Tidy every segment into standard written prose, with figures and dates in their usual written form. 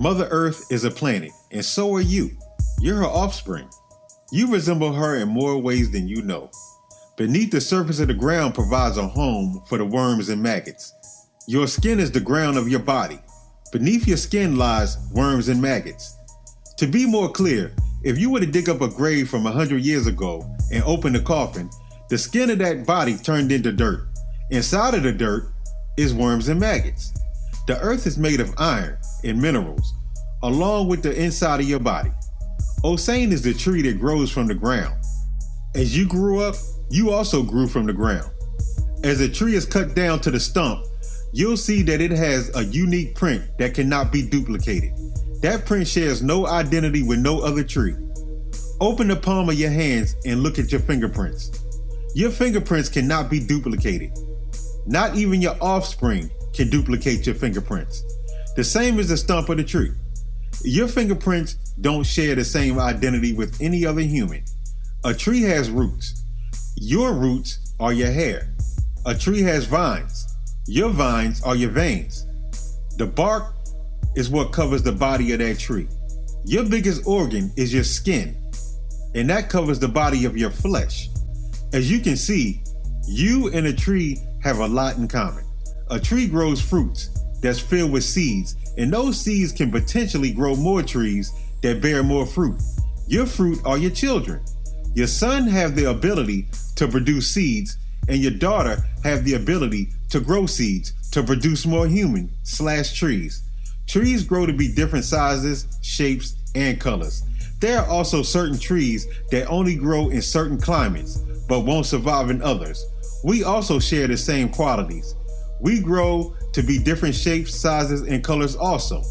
Mother Earth is a planet, and so are you. You're her offspring. You resemble her in more ways than you know. Beneath the surface of the ground provides a home for the worms and maggots. Your skin is the ground of your body. Beneath your skin lies worms and maggots. To be more clear, if you were to dig up a grave from 100 years ago and open the coffin, the skin of that body turned into dirt. Inside of the dirt is worms and maggots. The earth is made of iron and minerals, along with the inside of your body. Osain is the tree that grows from the ground. As you grew up, you also grew from the ground. As a tree is cut down to the stump, you'll see that it has a unique print that cannot be duplicated. That print shares no identity with no other tree. Open the palm of your hands and look at your fingerprints. Your fingerprints cannot be duplicated. Not even your offspring can duplicate your fingerprints. The same as the stump of the tree. Your fingerprints don't share the same identity with any other human. A tree has roots. Your roots are your hair. A tree has vines. Your vines are your veins. The bark is what covers the body of that tree. Your biggest organ is your skin, and that covers the body of your flesh. As you can see, you and a tree have a lot in common. A tree grows fruits that's filled with seeds, and those seeds can potentially grow more trees that bear more fruit. Your fruit are your children. Your son have the ability to produce seeds, and your daughter have the ability to grow seeds to produce more trees. Trees grow to be different sizes, shapes, and colors. There are also certain trees that only grow in certain climates, but won't survive in others. We also share the same qualities. We grow to be different shapes, sizes, and colors also.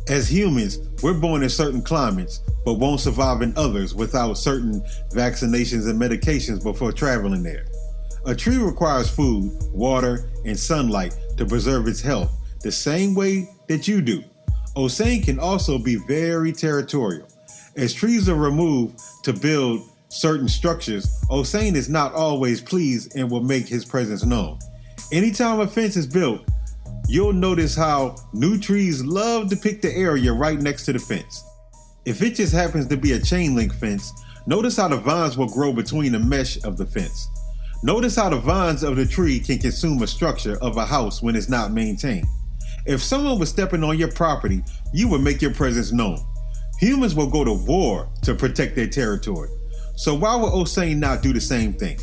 As humans, we're born in certain climates, but won't survive in others without certain vaccinations and medications before traveling there. A tree requires food, water, and sunlight to preserve its health, the same way that you do. Osain can also be very territorial. As trees are removed to build certain structures, Osain is not always pleased and will make his presence known. Anytime a fence is built, you'll notice how new trees love to pick the area right next to the fence. If it just happens to be a chain link fence, notice how the vines will grow between the mesh of the fence. Notice how the vines of the tree can consume a structure of a house when it's not maintained. If someone was stepping on your property, you would make your presence known. Humans will go to war to protect their territory. So why would Osain not do the same thing?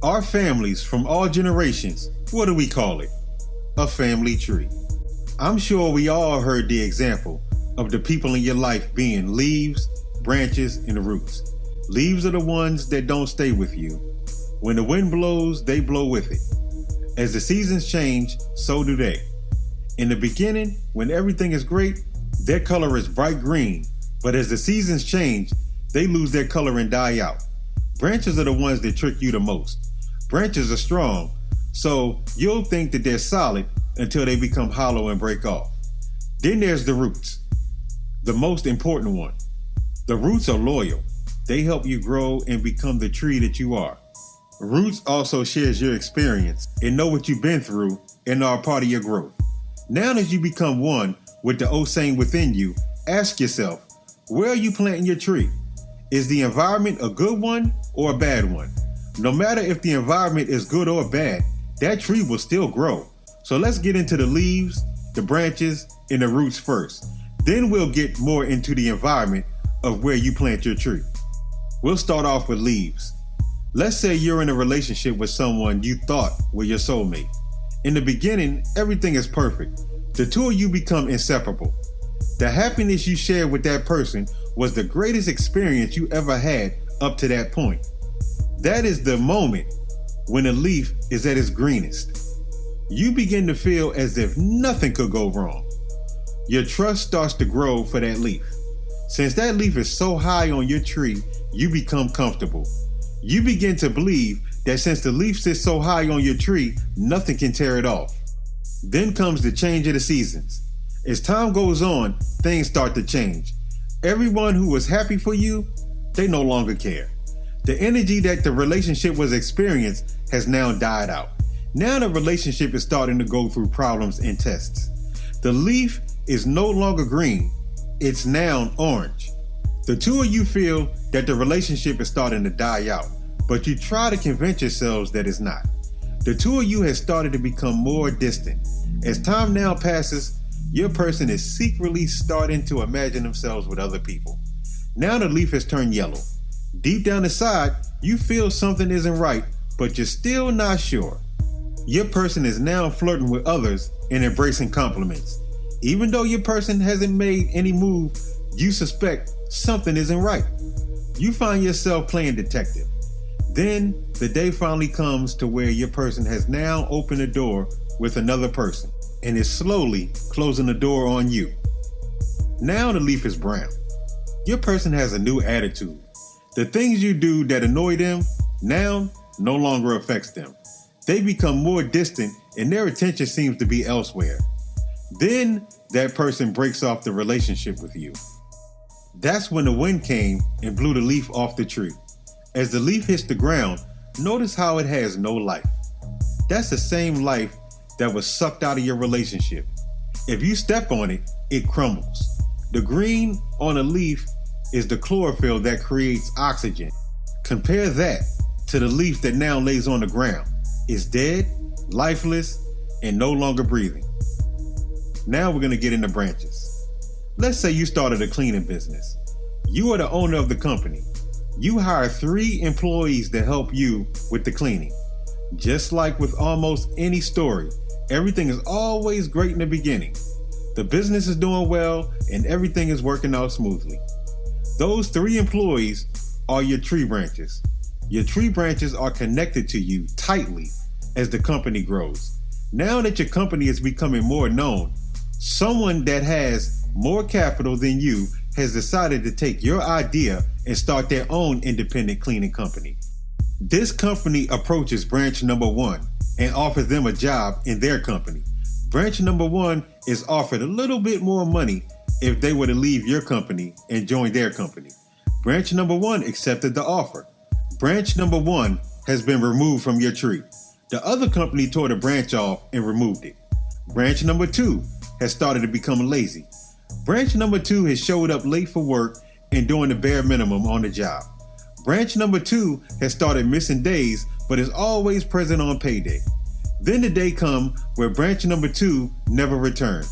Our families from all generations, what do we call it? A family tree. I'm sure we all heard the example of the people in your life being leaves, branches, and roots. Leaves are the ones that don't stay with you. When the wind blows, they blow with it. As the seasons change, so do they. In the beginning, when everything is great, their color is bright green, but as the seasons change, they lose their color and die out. Branches are the ones that trick you the most. Branches are strong, so you'll think that they're solid until they become hollow and break off. Then there's the roots, the most important one. The roots are loyal. They help you grow and become the tree that you are. Roots also shares your experience and know what you've been through and are a part of your growth. Now that you become one with the Osain within you, ask yourself, where are you planting your tree? Is the environment a good one or a bad one? No matter if the environment is good or bad, that tree will still grow. So let's get into the leaves, the branches, and the roots first. Then we'll get more into the environment of where you plant your tree. We'll start off with leaves. Let's say you're in a relationship with someone you thought were your soulmate. In the beginning, everything is perfect. The two of you become inseparable. The happiness you shared with that person was the greatest experience you ever had up to that point. That is the moment when a leaf is at its greenest. You begin to feel as if nothing could go wrong. Your trust starts to grow for that leaf. Since that leaf is so high on your tree, you become comfortable. You begin to believe that since the leaf sits so high on your tree, nothing can tear it off. Then comes the change of the seasons. As time goes on, things start to change. Everyone who was happy for you, they no longer care. The energy that the relationship was experienced has now died out. Now the relationship is starting to go through problems and tests. The leaf is no longer green, It's now orange. The two of you feel that the relationship is starting to die out, but you try to convince yourselves that it's not. The two of you have started to become more distant. As time now passes, your person is secretly starting to imagine themselves with other people. Now the leaf has turned yellow. Deep down inside, you feel something isn't right, but you're still not sure. Your person is now flirting with others and embracing compliments. Even though your person hasn't made any move, you suspect something isn't right. You find yourself playing detective. Then the day finally comes to where your person has now opened the door with another person and is slowly closing the door on you. Now the leaf is brown. Your person has a new attitude. The things you do that annoy them now no longer affects them. They become more distant and their attention seems to be elsewhere. Then that person breaks off the relationship with you. That's when the wind came and blew the leaf off the tree. As the leaf hits the ground, notice how it has no life. That's the same life that was sucked out of your relationship. If you step on it, it crumbles. The green on a leaf is the chlorophyll that creates oxygen. Compare that to the leaf that now lays on the ground. It's dead, lifeless, and no longer breathing. Now we're going to get into branches. Let's say you started a cleaning business. You are the owner of the company. You hire 3 employees to help you with the cleaning. Just like with almost any story, everything is always great in the beginning. The business is doing well and everything is working out smoothly. Those 3 employees are your tree branches. Your tree branches are connected to you tightly as the company grows. Now that your company is becoming more known, someone that has more capital than you has decided to take your idea and start their own independent cleaning company. This company approaches branch number 1 and offers them a job in their company. Branch number 1 is offered a little bit more money if they were to leave your company and join their company. Branch number 1 accepted the offer. Branch number 1 has been removed from your tree. The other company tore the branch off and removed it. Branch number 2 has started to become lazy. Branch number 2 has showed up late for work and doing the bare minimum on the job. Branch number 2 has started missing days but is always present on payday. Then the day comes where branch number 2 never returned.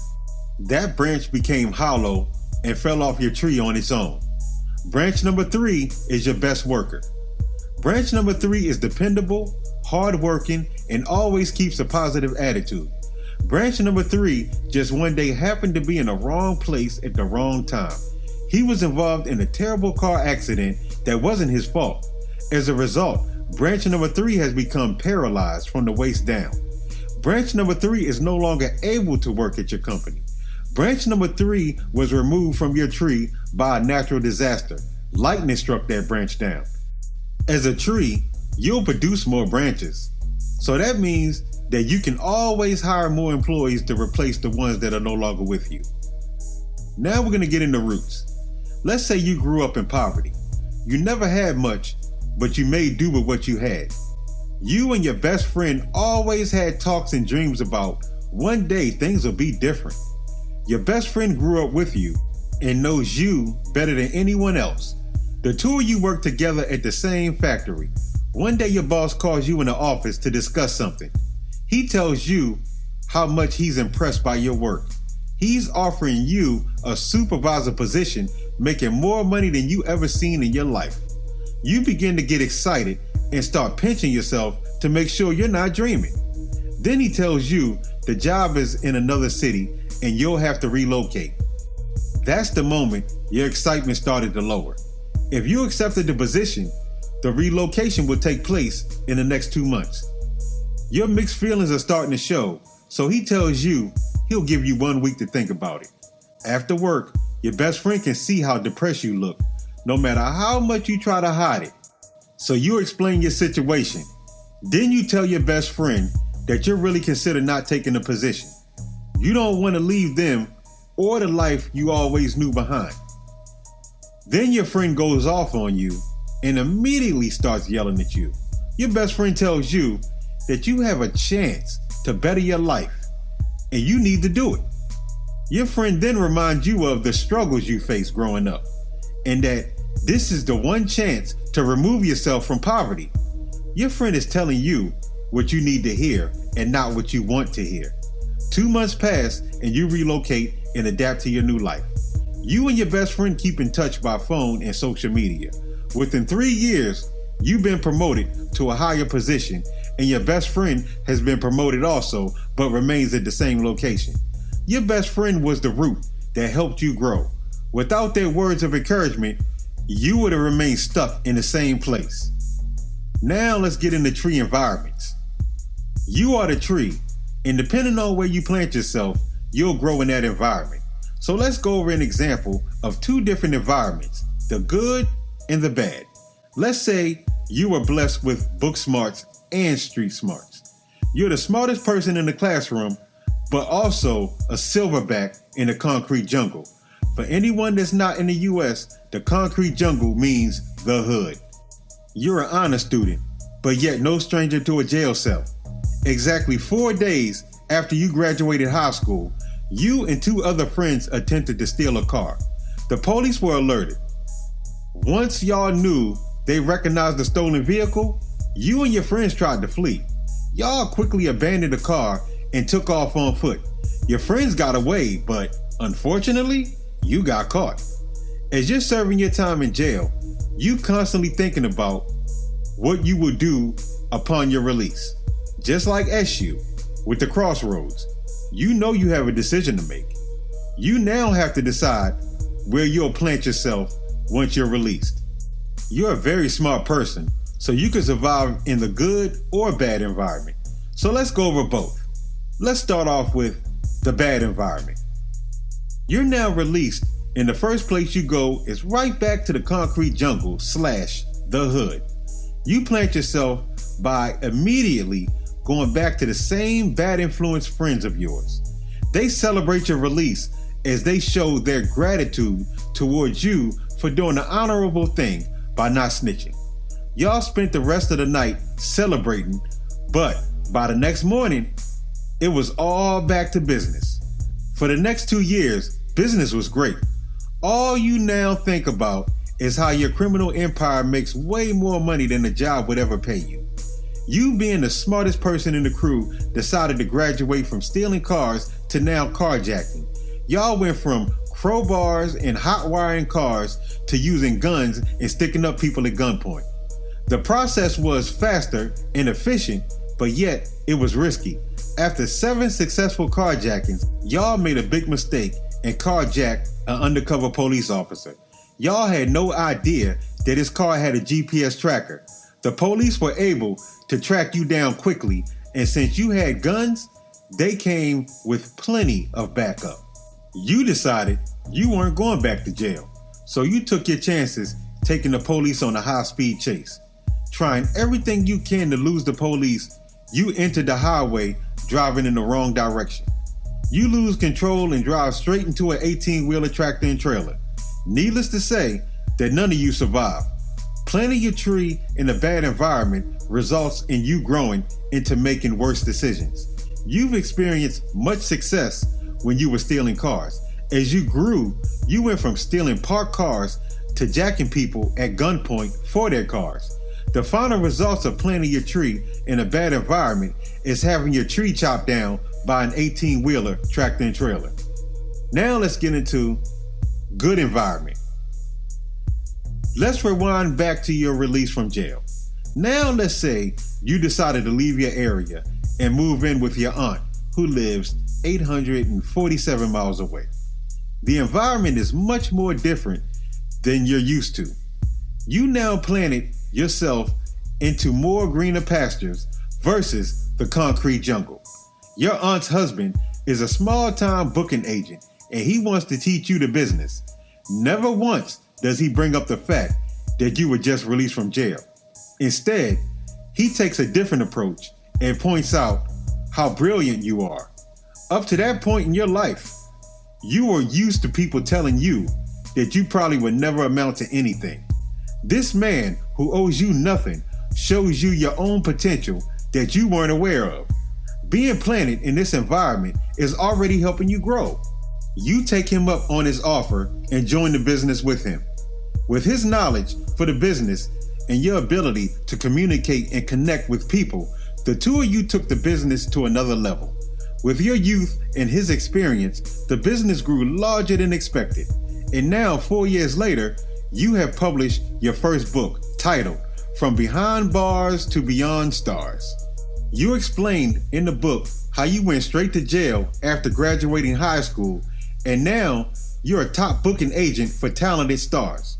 That branch became hollow and fell off your tree on its own. Branch number 3 is your best worker. Branch number 3 is dependable, hardworking, and always keeps a positive attitude. Branch number 3 just one day happened to be in the wrong place at the wrong time. He was involved in a terrible car accident that wasn't his fault. As a result, branch number 3 has become paralyzed from the waist down. Branch number 3 is no longer able to work at your company. Branch number 3 was removed from your tree by a natural disaster. Lightning struck that branch down. As a tree, you'll produce more branches. So that means that you can always hire more employees to replace the ones that are no longer with you. Now we're going to get into roots. Let's say you grew up in poverty. You never had much, but you made do with what you had. You and your best friend always had talks and dreams about one day things will be different. Your best friend grew up with you and knows you better than anyone else. The two of you work together at the same factory. One day your boss calls you in the office to discuss something. He tells you how much he's impressed by your work. He's offering you a supervisor position, making more money than you ever seen in your life. You begin to get excited and start pinching yourself to make sure you're not dreaming. Then he tells you the job is in another city and you'll have to relocate. That's the moment your excitement started to lower. If you accepted the position, the relocation will take place in the next 2 months. Your mixed feelings are starting to show, so he tells you he'll give you 1 week to think about it. After work, your best friend can see how depressed you look, no matter how much you try to hide it. So you explain your situation. Then you tell your best friend that you're really considering not taking the position. You don't want to leave them or the life you always knew behind. Then your friend goes off on you and immediately starts yelling at you. Your best friend tells you that you have a chance to better your life and you need to do it. Your friend then reminds you of the struggles you faced growing up, and that this is the one chance to remove yourself from poverty. Your friend is telling you what you need to hear and not what you want to hear. 2 months pass and you relocate and adapt to your new life. You and your best friend keep in touch by phone and social media. Within 3 years, you've been promoted to a higher position, and your best friend has been promoted also, but remains at the same location. Your best friend was the root that helped you grow. Without their words of encouragement, you would have remained stuck in the same place. Now let's get into tree environments. You are the tree, and depending on where you plant yourself, you'll grow in that environment. So let's go over an example of 2 different environments, the good and the bad. Let's say you were blessed with book smarts and street smarts. You're the smartest person in the classroom, but also a silverback in the concrete jungle. For anyone that's not in the US, the concrete jungle means the hood. You're an honor student, but yet no stranger to a jail cell. Exactly 4 days after you graduated high school, you and 2 other friends attempted to steal a car. The police were alerted. Once y'all knew they recognized the stolen vehicle, you and your friends tried to flee. Y'all quickly abandoned the car and took off on foot. Your friends got away, but unfortunately, you got caught. As you're serving your time in jail, you constantly thinking about what you will do upon your release. Just like SU with the crossroads, you know you have a decision to make. You now have to decide where you'll plant yourself once you're released. You're a very smart person, so you can survive in the good or bad environment. So let's go over both. Let's start off with the bad environment. You're now released, and the first place you go is right back to the concrete jungle / the hood. You plant yourself by immediately going back to the same bad influence friends of yours. They celebrate your release as they show their gratitude towards you for doing the honorable thing by not snitching. Y'all spent the rest of the night celebrating, but by the next morning, it was all back to business. For the next 2 years, business was great. All you now think about is how your criminal empire makes way more money than the job would ever pay you. You, being the smartest person in the crew, decided to graduate from stealing cars to now carjacking. Y'all went from crowbars and hot wiring cars to using guns and sticking up people at gunpoint. The process was faster and efficient, but yet it was risky. After 7 successful carjackings, y'all made a big mistake and carjacked an undercover police officer. Y'all had no idea that his car had a GPS tracker. The police were able to track you down quickly, and since you had guns, they came with plenty of backup. You decided you weren't going back to jail, so you took your chances taking the police on a high-speed chase. Trying everything you can to lose the police, you entered the highway driving in the wrong direction. You lose control and drive straight into an 18-wheeler tractor and trailer. Needless to say that none of you survived. Planting your tree in a bad environment results in you growing into making worse decisions. You've experienced much success when you were stealing cars. As you grew, you went from stealing parked cars to jacking people at gunpoint for their cars. The final results of planting your tree in a bad environment is having your tree chopped down by an 18-wheeler tractor and trailer. Now let's get into good environment. Let's rewind back to your release from jail. Now let's say you decided to leave your area and move in with your aunt who lives 847 miles away. The environment is much more different than you're used to. You now planted yourself into more greener pastures versus the concrete jungle. Your aunt's husband is a small-time booking agent and he wants to teach you the business. Never once does he bring up the fact that you were just released from jail. Instead, he takes a different approach and points out how brilliant you are. Up to that point in your life, you were used to people telling you that you probably would never amount to anything. This man who owes you nothing shows you your own potential that you weren't aware of. Being planted in this environment is already helping you grow. You take him up on his offer and join the business with him. With his knowledge for the business and your ability to communicate and connect with people, the two of you took the business to another level. With your youth and his experience, the business grew larger than expected. And now, 4 years later, you have published your first book, titled From Behind Bars to Beyond Stars. You explained in the book how you went straight to jail after graduating high school, and now you're a top booking agent for talented stars.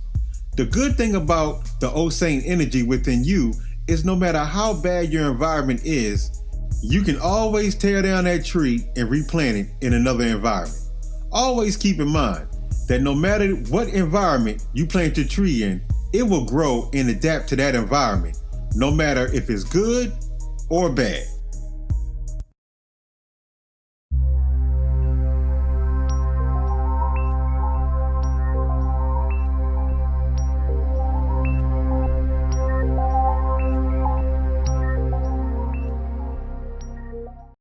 The good thing about the Osain energy within you is no matter how bad your environment is, you can always tear down that tree and replant it in another environment. Always keep in mind that no matter what environment you plant your tree in, it will grow and adapt to that environment, no matter if it's good or bad.